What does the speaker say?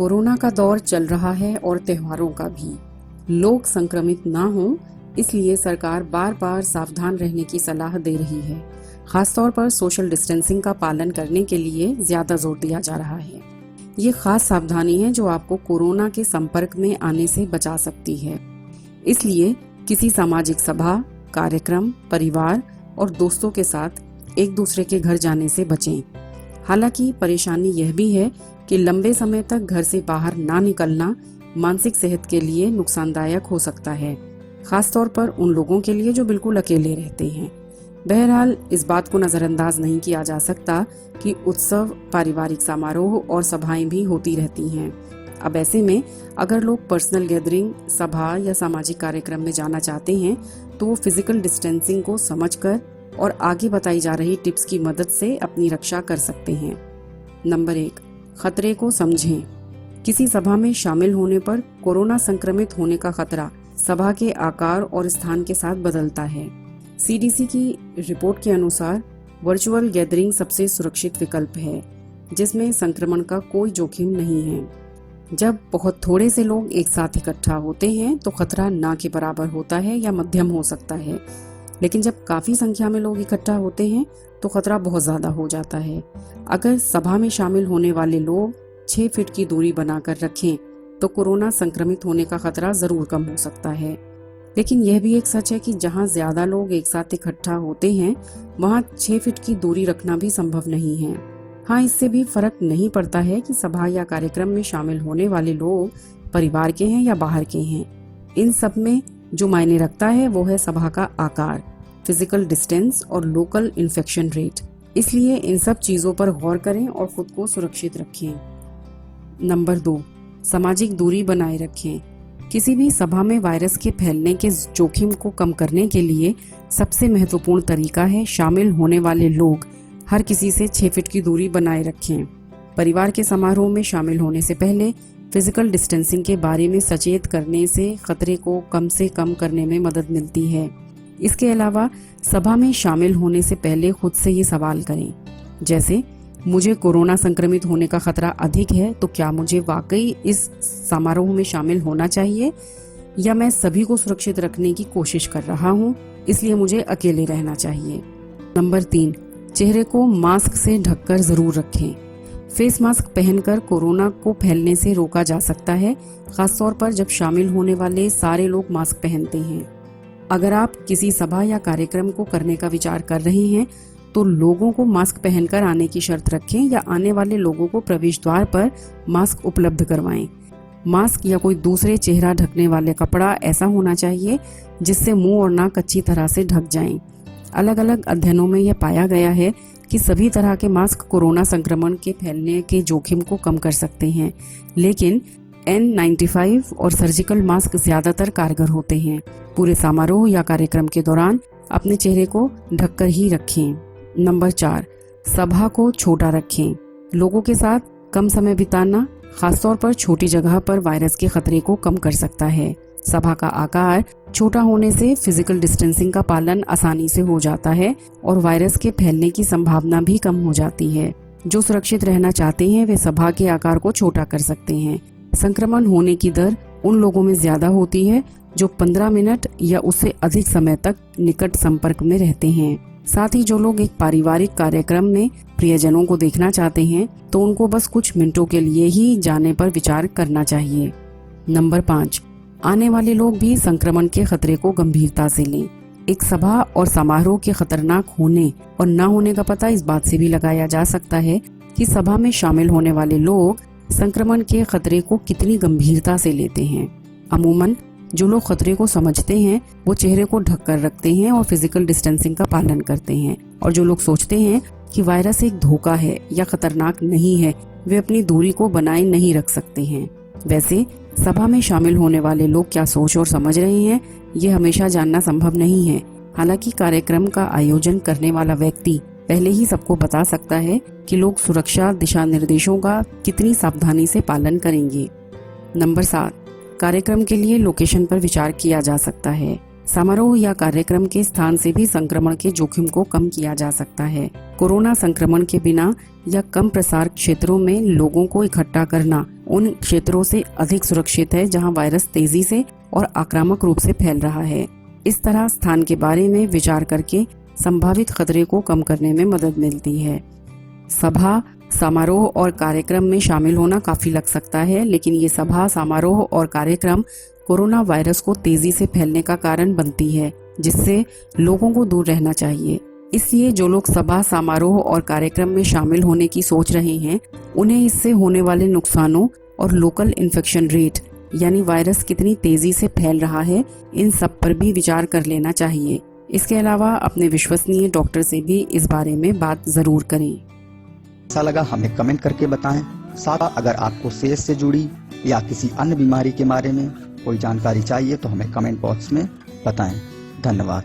Corona का दौर चल रहा है और त्योहारों का भी। लोग संक्रमित ना हों इसलिए सरकार बार बार सावधान रहने की सलाह दे रही है। खासतौर पर सोशल डिस्टेंसिंग का पालन करने के लिए ज्यादा जोर दिया जा रहा है। ये खास सावधानी है जो आपको कोरोना के संपर्क में आने से बचा सकती है। इसलिए किसी सामाजिक सभा, कार्यक्रम, परिवार और दोस्तों के साथ एक दूसरे के घर जाने से बचें। हालांकि परेशानी यह भी है कि लंबे समय तक घर से बाहर ना निकलना मानसिक सेहत के लिए नुकसानदायक हो सकता है, खासतौर पर उन लोगों के लिए जो बिल्कुल अकेले रहते हैं। बहरहाल इस बात को नजरअंदाज नहीं किया जा सकता कि उत्सव, पारिवारिक समारोह और सभाएं भी होती रहती हैं। अब ऐसे में अगर लोग पर्सनल गैदरिंग, सभा या सामाजिक कार्यक्रम में जाना चाहते हैं तो वो फिजिकल डिस्टेंसिंग को समझकर और आगे बताई जा रही टिप्स की मदद से अपनी रक्षा कर सकते हैं। नंबर 1, खतरे को समझें। किसी सभा में शामिल होने पर कोरोना संक्रमित होने का खतरा सभा के आकार और स्थान के साथ बदलता है। सीडीसी की रिपोर्ट के अनुसार वर्चुअल गैदरिंग सबसे सुरक्षित विकल्प है, जिसमें संक्रमण का कोई जोखिम नहीं है। जब बहुत थोड़े से लोग एक साथ इकट्ठा होते हैं तो खतरा ना के बराबर होता है या मध्यम हो सकता है, लेकिन जब काफी संख्या में लोग इकट्ठा होते हैं तो खतरा बहुत ज्यादा हो जाता है। अगर सभा में शामिल होने वाले लोग 6 फीट की दूरी बनाकर रखें तो कोरोना संक्रमित होने का खतरा जरूर कम हो सकता है। लेकिन यह भी एक सच है कि जहां ज्यादा लोग एक साथ इकट्ठा होते हैं वहां 6 फीट की दूरी रखना भी संभव नहीं है। हाँ, इससे भी फर्क नहीं पड़ता है कि सभा या कार्यक्रम में शामिल होने वाले लोग परिवार के हैं या बाहर के हैं। इन सब में जो मायने रखता है वो है सभा का आकार, फिजिकल डिस्टेंस और लोकल इन्फेक्शन रेट। इसलिए इन सब चीजों पर गौर करें और खुद को सुरक्षित रखें। नंबर 2, सामाजिक दूरी बनाए रखें। किसी भी सभा में वायरस के फैलने के जोखिम को कम करने के लिए सबसे महत्वपूर्ण तरीका है शामिल होने वाले लोग हर किसी से 6 फीट की दूरी बनाए रखें। परिवार के समारोह में शामिल होने से पहले फिजिकल डिस्टेंसिंग के बारे में सचेत करने से खतरे को कम से कम करने में मदद मिलती है। इसके अलावा सभा में शामिल होने से पहले खुद से ये सवाल करें, जैसे मुझे कोरोना संक्रमित होने का खतरा अधिक है तो क्या मुझे वाकई इस समारोह में शामिल होना चाहिए, या मैं सभी को सुरक्षित रखने की कोशिश कर रहा हूँ इसलिए मुझे अकेले रहना चाहिए। नंबर 3, चेहरे को मास्क से ढककर जरूर रखें। फेस मास्क पहनकर कोरोना को फैलने से रोका जा सकता है, खासतौर पर जब शामिल होने वाले सारे लोग मास्क पहनते हैं। अगर आप किसी सभा या कार्यक्रम को करने का विचार कर रहे हैं तो लोगों को मास्क पहनकर आने की शर्त रखें या आने वाले लोगों को प्रवेश द्वार पर मास्क उपलब्ध करवाएं। मास्क या कोई दूसरे चेहरा ढकने वाले कपड़ा ऐसा होना चाहिए जिससे मुंह और नाक अच्छी तरह से ढक जाएं। अलग अलग अध्ययनों में यह पाया गया है कि सभी तरह के मास्क कोरोना संक्रमण के फैलने के जोखिम को कम कर सकते हैं, लेकिन N95 और सर्जिकल मास्क ज्यादातर कारगर होते हैं। पूरे समारोह या कार्यक्रम के दौरान अपने चेहरे को ढककर ही रखें। नंबर 4, सभा को छोटा रखें। लोगों के साथ कम समय बिताना खासतौर पर छोटी जगह पर वायरस के खतरे को कम कर सकता है। सभा का आकार छोटा होने से फिजिकल डिस्टेंसिंग का पालन आसानी से हो जाता है और वायरस के फैलने की संभावना भी कम हो जाती है। जो सुरक्षित रहना चाहते हैं वे सभा के आकार को छोटा कर सकते हैं। संक्रमण होने की दर उन लोगों में ज्यादा होती है जो 15 मिनट या उससे अधिक समय तक निकट संपर्क में रहते हैं। साथ ही जो लोग एक पारिवारिक कार्यक्रम में प्रियजनों को देखना चाहते हैं तो उनको बस कुछ मिनटों के लिए ही जाने पर विचार करना चाहिए। नंबर 5, आने वाले लोग भी संक्रमण के खतरे को गंभीरता से लें। एक सभा और समारोह के खतरनाक होने और न होने का पता इस बात से भी लगाया जा सकता है कि सभा में शामिल होने वाले लोग संक्रमण के खतरे को कितनी गंभीरता से लेते हैं। अमूमन जो लोग खतरे को समझते हैं वो चेहरे को ढककर रखते हैं और फिजिकल डिस्टेंसिंग का पालन करते हैं, और जो लोग सोचते हैं कि वायरस एक धोखा है या खतरनाक नहीं है वे अपनी दूरी को बनाए नहीं रख सकते हैं। वैसे सभा में शामिल होने वाले लोग क्या सोच और समझ रहे हैं ये हमेशा जानना संभव नहीं है। हालांकि कार्यक्रम का आयोजन करने वाला व्यक्ति पहले ही सबको बता सकता है कि लोग सुरक्षा दिशा निर्देशों का कितनी सावधानी से पालन करेंगे। नंबर 7, कार्यक्रम के लिए लोकेशन पर विचार किया जा सकता है। समारोह या कार्यक्रम के स्थान से भी संक्रमण के जोखिम को कम किया जा सकता है। कोरोना संक्रमण के बिना या कम प्रसार क्षेत्रों में लोगों को इकट्ठा करना उन क्षेत्रों से अधिक सुरक्षित है जहां वायरस तेजी से और आक्रामक रूप से फैल रहा है। इस तरह स्थान के बारे में विचार करके संभावित खतरे को कम करने में मदद मिलती है। सभा, समारोह और कार्यक्रम में शामिल होना काफी लग सकता है, लेकिन ये सभा, समारोह और कार्यक्रम कोरोना वायरस को तेजी से फैलने का कारण बनती है, जिससे लोगों को दूर रहना चाहिए। इसलिए जो लोग सभा, समारोह और कार्यक्रम में शामिल होने की सोच रहे हैं, उन्हें इससे होने वाले नुकसानों और लोकल इन्फेक्शन रेट यानी वायरस कितनी तेजी से फैल रहा है, इन सब पर भी विचार कर लेना चाहिए। इसके अलावा अपने विश्वसनीय डॉक्टर से भी इस बारे में बात जरूर करें। ऐसा लगा हमें कमेंट करके बताएं। साथ अगर आपको सेहत से जुड़ी या किसी अन्य बीमारी के बारे में कोई जानकारी चाहिए तो हमें कमेंट बॉक्स में बताएं। धन्यवाद।